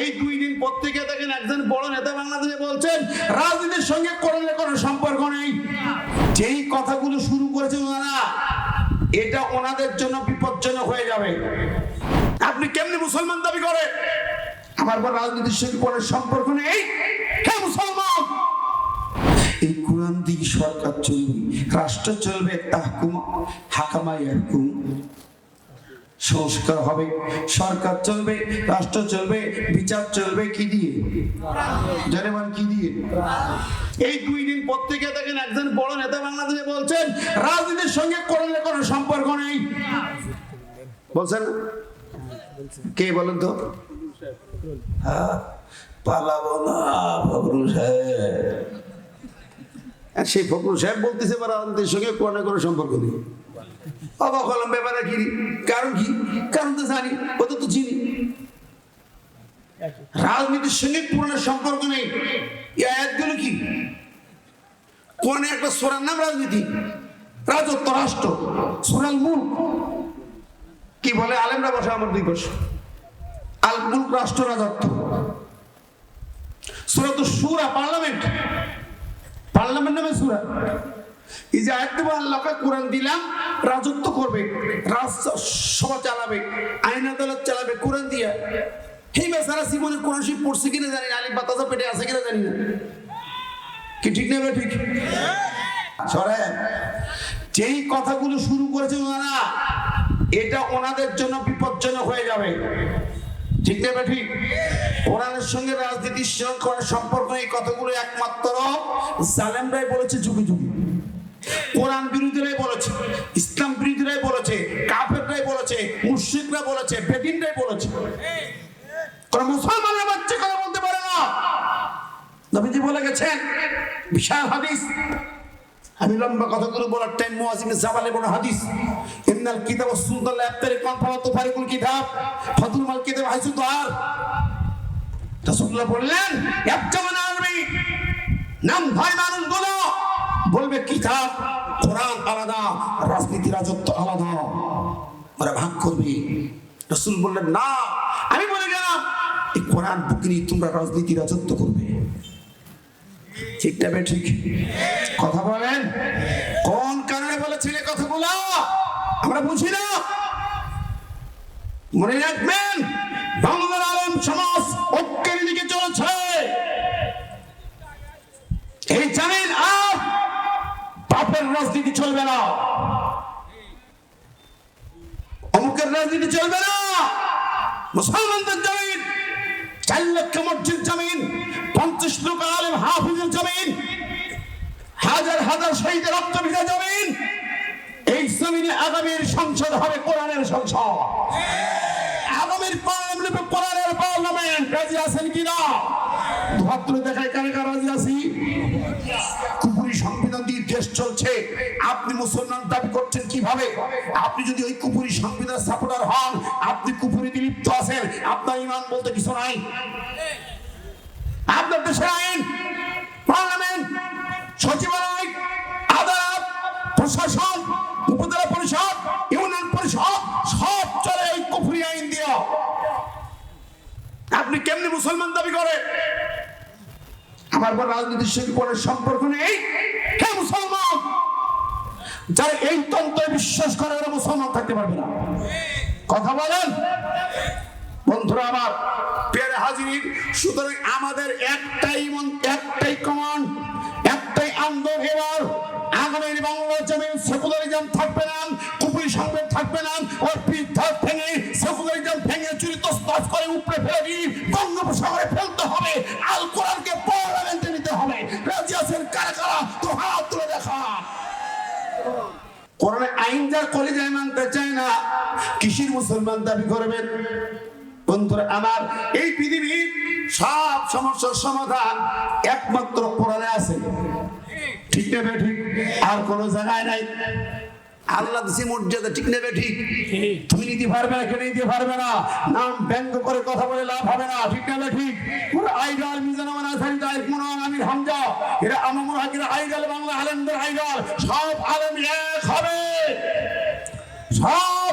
এই 2 দিন পত্রিকা দেখেন একজন বড় নেতা বাংলাদেশে বলছেন রাজনীতির সঙ্গে কোরআনের কোনো সম্পর্ক নেই। যেই কথাগুলো শুরু করেছে ওনারা, এটা ওনাদের জন্য বিপজ্জনক হয়ে যাবে। আপনি কেমনি মুসলমান দাবি করে আমার পর রাজনীতির সঙ্গে কোরআনের সম্পর্ক নেই? হে মুসলমান, এই কোরআন দিয়ে সরকার চলবে, রাষ্ট্র চলবে, তাহকুম হাকামা ইয়াহকুম, সংস্কার হবে, সরকার চলবে, রাষ্ট্র চলবে, বিচার চলবে কি দিয়ে? জানেন কি দিয়ে? এই 2 দিন পত্রিকা দেখেন একজন বড় নেতা বাংলাদেশে বলছেন রাজনীতির সঙ্গে কোরআনের কোনো সম্পর্ক নেই। বলছেন কে বলেন তো? পালাবো না ফখরুল সাহেব। সেই ফখরুল সাহেব বলতেছে রাজনীতির সঙ্গে কোরআনের কোনো সম্পর্ক নেই। অবাক হলাম ব্যাপারে কি? কারণ কি? কারণ তো জানি, ও তো চিনি রাজনীতির সঙ্গে কোরআনের সম্পর্ক নেই। এই আয়াতগুলো কি? কোরআনে একটা সূরার নাম রাজনীতি, রাজত্ব, রাষ্ট্র, সূরাল মুলক। কি বলে আলেমরা বসে আমার 2 পাশে, আল মুলক রাষ্ট্র, রাজত্ব। সূরাতুশ শূরা পার্লামেন্ট, পার্লামেন্ট নামে সূরা। এই যে আয়াত আল্লাহকে কোরআন দিলাম, রাজত্ব করবে, রাজসভা চালাবে, আইন আদালত চালাবে কোরআন দিয়া। এই বেচারা জীবনে কোরআন শরীফ পড়ছে কিনা জানি না, আলিফ বাতাসা পেটে আছে কিনা জানি না। কি ঠিক নেবে? ঠিক সরে। যেই কথাগুলো শুরু করেছে ওনারা, এটা ওনাদের জন্য বিপজ্জনক হয়ে যাবে। ঠিক নেবে? ঠিক। কোরআনের সঙ্গে রাজনীতির সঙ্গে সম্পর্ক, এই কথাগুলো একমাত্র জালেমরাই বলেছে যুগে যুগে। কোরআন বিরোধীরাই বলেছে, ইসলাম বিরোধীরাই বলেছে, কাফেররাই বলেছে, মুশরিকরা বলেছে, বেদিনরাই বলেছে। কোন মুসলমানের বাচ্চা কথা বলতে পারে না। নবীজি বলে গেছেন, বিশাল হাদিস, আমি লম্বা কথাগুলো বলার টাইম, মুআয ইবনে জাবালের কোন হাদিস, ইন্নাল কিতাব ওয়াস সুন্নাহ লা ইয়াফতারিকুন ফাওয়াতু ফারিকুল কিতাব ফাতুল মাল কিতাব হাইসু দার। রাসূলুল্লাহ বললেন, ইয়াবজামান আরবি, নাম ভাই মানুষগুলো বলবে কিতাব কোরআন আলাদা, রাজনীতি রাজত্ব আলাদা, ওরা ভাগ করবে। রাসূল বললেন, না, আমি বলে গেলাম এই কোরআন বুকে নিয়ে তোমরা রাজনীতি রাজত্ব করবে। ঠিক না? ঠিক কথা বলেন। কোন কারণে বলেছিলে কথাগুলো আমরা বুঝি না। মনে রাখবেন, বাংলার আলেম সমাজ ঐক্যের দিকে চলেছে। এই জানেন আর বাপের রাজনীতি চলবে না, অমুকের রাজনীতি চলবে না। মুসলমানদের জমিন, 4 লক্ষ মসজিদ জমিন, 50 লক্ষ আলেম হাফিজের জমিন, হাজার হাজার শহীদের রক্ত ভিজা জমিন। এই জমিনে আগামীর সংসদ হবে কোরআনের সংসদ, আগামীর পার্লামেন্ট কোরআনের পার্লামেন্ট। রাজি আছেন কিনা? ধত্র দেখায় কারে কারা রাজি আছি? কুফরি সংবিধান দিয়ে দেশ চলছে, আপনি মুসলমান দাবি করছেন কিভাবে? আপনি যদি ওই কুফরি সংবিধান সাপোর্টার হন, আপনি কুফরিতে লিপ্ত আছেন, আপনার ঈমান বলতে কিছু নাই। আপনার দেশের আইন, পার্লামেন্ট, সচিবালয়, আদালত, প্রশাসন, উপজেলা পরিষদ, ইউনিয়ন পরিষদ সব চলে ওই কুফরি আইন দিয়ে। আপনি কেমনি মুসলমান দাবি করে আমার পর রাজনীতির সঙ্গে কোনো সম্পর্ক নেই? হে মুসলমান, যারা এই তন্ত্রে বিশ্বাস করে ওরা মুসলমান থাকতে পারবে না। কথা বলেন বন্ধুরা আমার, প্রিয় হাজির। সুতরাং আমাদের একটাই কমান্ড, একটাই আন্দোলন। এবার আগামীর বাংলার জমিন সেকুলারিজম থাকবে না, কুফরি সংবিধান থাকবে না। ওর পিঠা ভেঙে, সেকুলারিজম ভেঙে চুরি তসতাস করে উপরে ফেলে দিয়ে বঙ্গোপসাগরে ফেলতে হবে। আল কোরআনকে পার্লামেন্টে নিতে হবে। রাজি আছেন কারা কারা? তো হাত তুলে দেখা। কোরআনের আইন যার কলিজায় মানতে চায় না, কিসের মুসলমান দাবি করবেন? বন্ধুরা আমার, এই পৃথিবীর সব সমস্যার সমাধান একমাত্র কোরআনে আছে। ঠিক নেবে? ঠিক। আর কোন জায়গায় নাই। আল্লাহ দিছে মর্যাদা। ঠিক নেবে? ঠিক। তুমি নিতে পারবে না, কেউ নিতে পারবে না। নাম ব্যঙ্গ করে কথা বলে লাভ হবে না। ঠিক নেবে? ঠিক। পুরো আইডল মিজানুর আসারি তাই পুরো আমির হামজা, এরা আমমুল হকের আইডল, বাংলা আলেমদের আইডল। সব আলেম এক হবে, সব